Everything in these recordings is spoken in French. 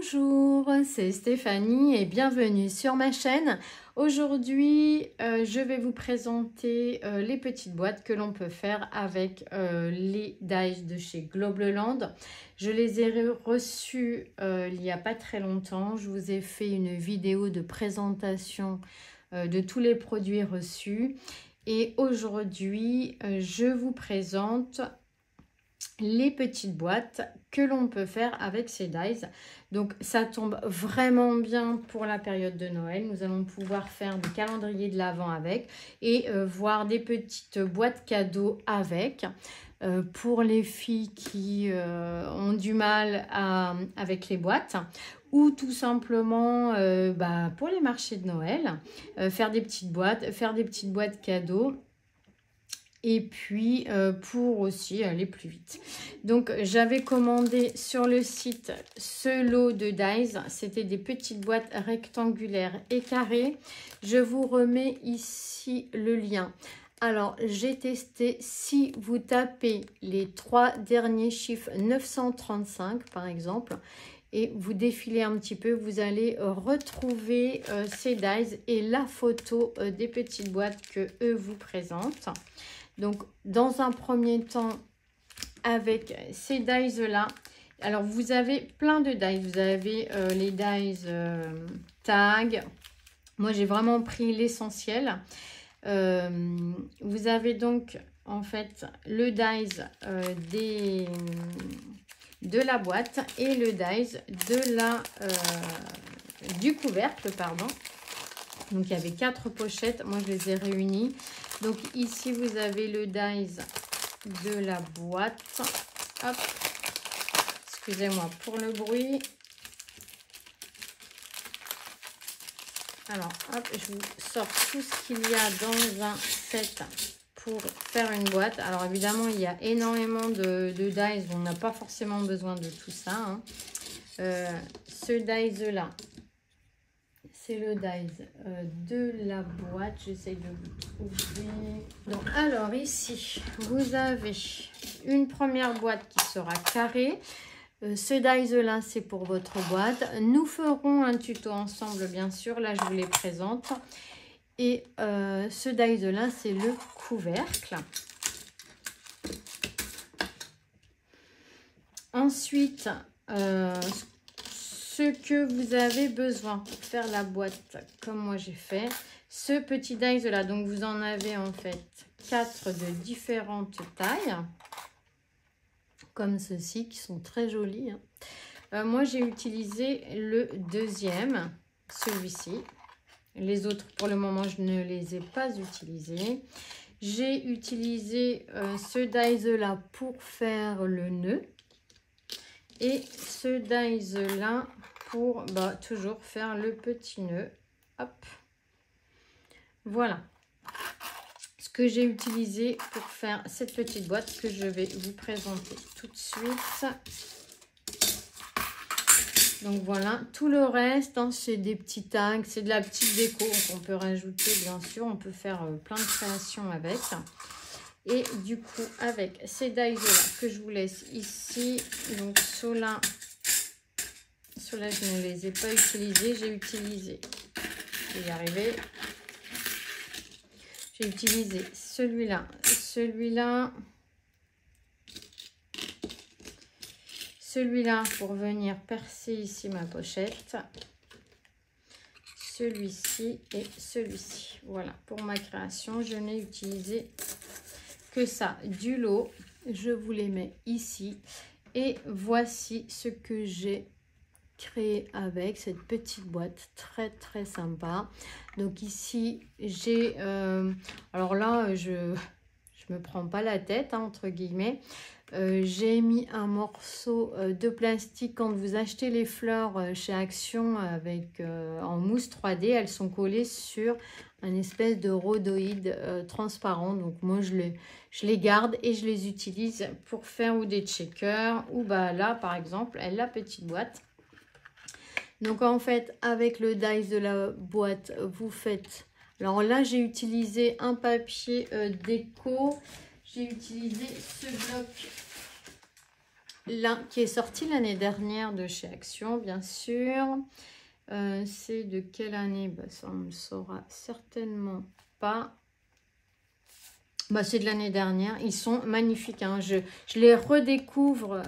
Bonjour, c'est Stéphanie et bienvenue sur ma chaîne. Aujourd'hui, je vais vous présenter les petites boîtes que l'on peut faire avec les dies de chez Globleland. Je les ai reçues il n'y a pas très longtemps. Je vous ai fait une vidéo de présentation de tous les produits reçus. Et aujourd'hui, je vous présente les petites boîtes que l'on peut faire avec ces dies. Donc ça tombe vraiment bien pour la période de Noël. Nous allons pouvoir faire des calendriers de l'Avent avec et voir des petites boîtes cadeaux avec. Pour les filles qui ont du mal avec les boîtes, ou tout simplement pour les marchés de Noël, faire des petites boîtes cadeaux. Et puis pour aussi aller plus vite. Donc j'avais commandé sur le site ce lot de dies. C'était des petites boîtes rectangulaires et carrées. Je vous remets ici le lien. Alors j'ai testé, si vous tapez les 3 derniers chiffres 935 par exemple, et vous défilez un petit peu, vous allez retrouver ces dies et la photo des petites boîtes que eux vous présentent. Donc, dans un premier temps, avec ces dies-là, alors vous avez plein de dies. Vous avez les dies tag. Moi, j'ai vraiment pris l'essentiel. Vous avez donc, en fait, le dies de la boîte et le dies du couvercle, pardon. Donc, il y avait 4 pochettes. Moi, je les ai réunies. Donc, ici, vous avez le dies de la boîte. Hop. Excusez-moi pour le bruit. Alors, hop, je vous sors tout ce qu'il y a dans un set pour faire une boîte. Alors, évidemment, il y a énormément de dies. On n'a pas forcément besoin de tout ça. Hein. Ce dies-là, c'est le dies de la boîte. J'essaie de vous trouver. Donc, alors ici, vous avez une première boîte qui sera carrée. Ce dies-là, c'est pour votre boîte. Nous ferons un tuto ensemble, bien sûr. Là, je vous les présente. Et ce dies-là, c'est le couvercle. Ensuite, ce que vous avez besoin pour faire la boîte comme moi j'ai fait, ce petit dies là, donc vous en avez en fait 4 de différentes tailles comme ceci qui sont très jolis, hein. Moi j'ai utilisé le deuxième, celui-ci. Les autres pour le moment je ne les ai pas utilisés. J'ai utilisé ce dies là pour faire le nœud et ce dies là pour toujours faire le petit nœud. Hop, voilà ce que j'ai utilisé pour faire cette petite boîte que je vais vous présenter tout de suite. Donc voilà, tout le reste, hein, c'est des petits tags, c'est de la petite déco qu'on peut rajouter, bien sûr. On peut faire plein de créations avec. Et du coup, avec ces dies là que je vous laisse ici, donc ceux-là, je ne les ai pas utilisés. J'ai utilisé, je vais y arriver. J'ai utilisé celui-là, celui-là pour venir percer ici ma pochette, celui-ci et celui-ci. Voilà, pour ma création, je n'ai utilisé que ça du lot. Je vous les mets ici. Et voici ce que j'ai créé avec cette petite boîte très très sympa. Donc ici j'ai alors là je me prends pas la tête, hein, entre guillemets. J'ai mis un morceau de plastique. Quand vous achetez les fleurs chez Action avec en mousse 3D, elles sont collées sur un espèce de rhodoïde transparent. Donc moi je les garde et je les utilise pour faire ou des checkers ou là par exemple la petite boîte. Donc en fait avec le dies de la boîte vous faites, alors là j'ai utilisé un papier déco, j'ai utilisé ce bloc qui est sorti l'année dernière de chez Action, bien sûr. C'est de quelle année? Bah, ça, on ne le saura certainement pas. Bah, c'est de l'année dernière. Ils sont magnifiques, hein. Je les redécouvre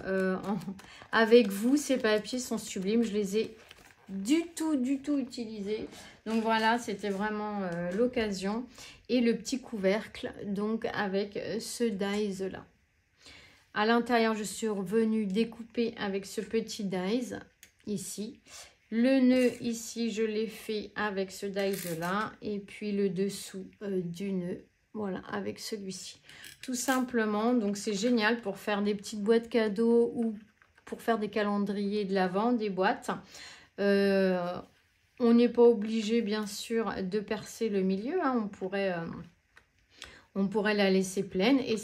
avec vous. Ces papiers sont sublimes. Je les ai du tout utilisés. Donc voilà, c'était vraiment l'occasion. Et le petit couvercle, donc avec ce dies là. À l'intérieur, je suis revenue découper avec ce petit dies ici. Le nœud ici, je l'ai fait avec ce dies là. Et puis le dessous du nœud. Voilà, avec celui-ci. Tout simplement, donc c'est génial pour faire des petites boîtes cadeaux ou pour faire des calendriers de l'Avent, des boîtes. On n'est pas obligé, bien sûr, de percer le milieu. Hein. On pourrait la laisser pleine et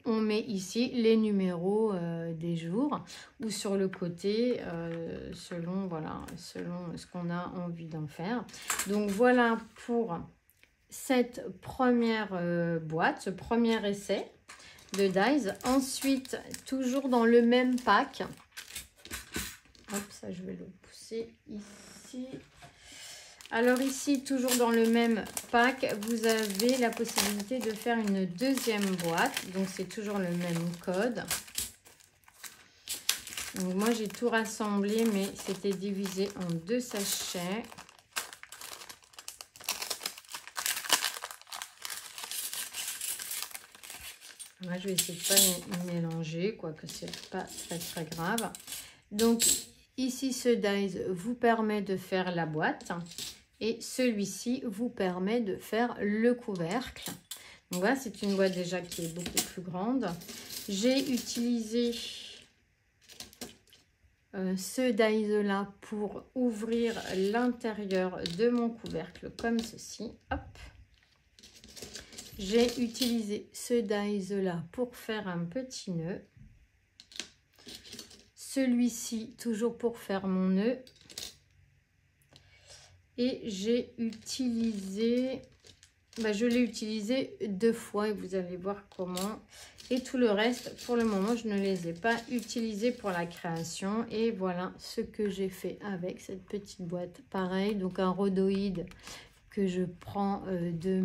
on met ici les numéros des jours ou sur le côté selon ce qu'on a envie d'en faire. Donc voilà pour cette première boîte, ce premier essai de dies. Ensuite, toujours dans le même pack. Hop, ça je vais le pousser ici. Alors ici, toujours dans le même pack, vous avez la possibilité de faire une deuxième boîte. Donc c'est toujours le même code. Donc moi j'ai tout rassemblé, mais c'était divisé en 2 sachets. Moi, je vais essayer de ne pas mélanger, quoique ce n'est pas très grave. Donc, ici, ce dies vous permet de faire la boîte. Et celui-ci vous permet de faire le couvercle. Donc voilà, c'est une boîte déjà qui est beaucoup plus grande. J'ai utilisé ce dies-là pour ouvrir l'intérieur de mon couvercle comme ceci. Hop. J'ai utilisé ce dies-là pour faire un petit nœud. Celui-ci, toujours pour faire mon nœud. Et j'ai utilisé, je l'ai utilisé 2 fois et vous allez voir comment. Et tout le reste, pour le moment, je ne les ai pas utilisés pour la création. Et voilà ce que j'ai fait avec cette petite boîte. Pareil, donc un rhodoïde que je prends de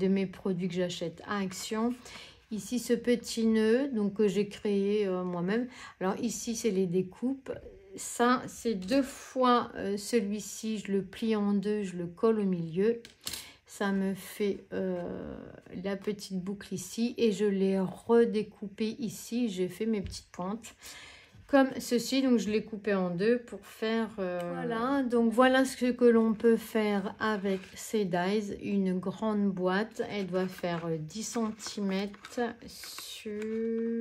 mes produits que j'achète à Action. Ici, ce petit nœud donc, que j'ai créé moi-même. Alors ici, c'est les découpes. Ça, c'est 2 fois celui-ci. Je le plie en 2, je le colle au milieu. Ça me fait la petite boucle ici. Et je l'ai redécoupé ici. J'ai fait mes petites pointes. Comme ceci, donc je l'ai coupé en 2 pour faire... Voilà, donc voilà ce que l'on peut faire avec ces dies. Une grande boîte, elle doit faire 10 cm sur... Je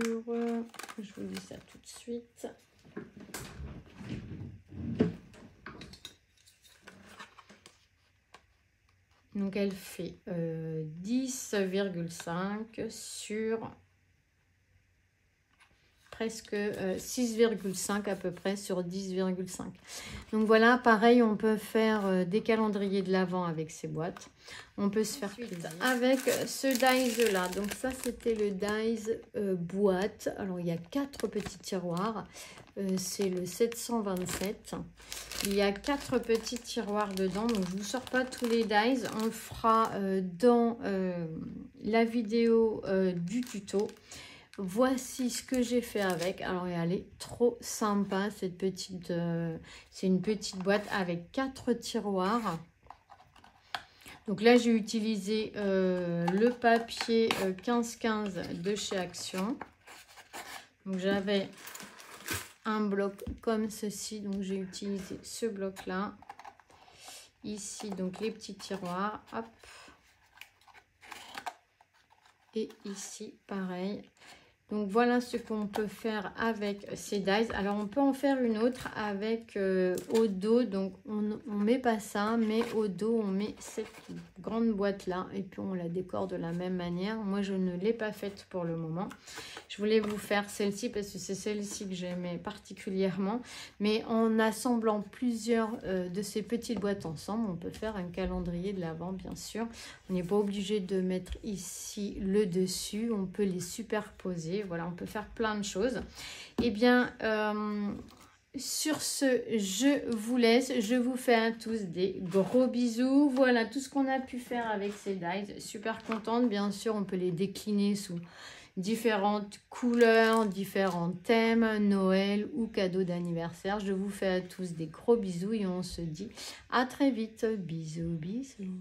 vous dis ça tout de suite. Donc elle fait 10,5 sur... presque 6,5 à peu près sur 10,5. Donc voilà, pareil, on peut faire des calendriers de l'Avent avec ces boîtes. On peut se faire plaisir avec ce dies là. Donc ça, c'était le dies boîte. Alors il y a 4 petits tiroirs. C'est le 727. Il y a 4 petits tiroirs dedans. Donc je ne vous sors pas tous les dies. On le fera dans la vidéo du tuto. Voici ce que j'ai fait avec. Alors, elle est trop sympa, cette petite... c'est une petite boîte avec 4 tiroirs. Donc là, j'ai utilisé le papier 15-15 de chez Action. Donc, j'avais un bloc comme ceci. Donc, j'ai utilisé ce bloc-là. Ici, donc, les petits tiroirs. Hop. Et ici, pareil. Donc voilà ce qu'on peut faire avec ces dies. Alors on peut en faire une autre avec au dos. Donc on ne met pas ça, mais au dos on met cette grande boîte là. Et puis on la décore de la même manière. Moi je ne l'ai pas faite pour le moment. Je voulais vous faire celle-ci parce que c'est celle-ci que j'aimais particulièrement. Mais en assemblant plusieurs de ces petites boîtes ensemble, on peut faire un calendrier de l'Avent bien sûr. On n'est pas obligé de mettre ici le dessus. On peut les superposer. croiser. Voilà, on peut faire plein de choses. Eh bien, sur ce, je vous laisse. Je vous fais à tous des gros bisous. Voilà tout ce qu'on a pu faire avec ces dies. Super contente. Bien sûr, on peut les décliner sous différentes couleurs, différents thèmes, Noël ou cadeaux d'anniversaire. Je vous fais à tous des gros bisous et on se dit à très vite. Bisous, bisous.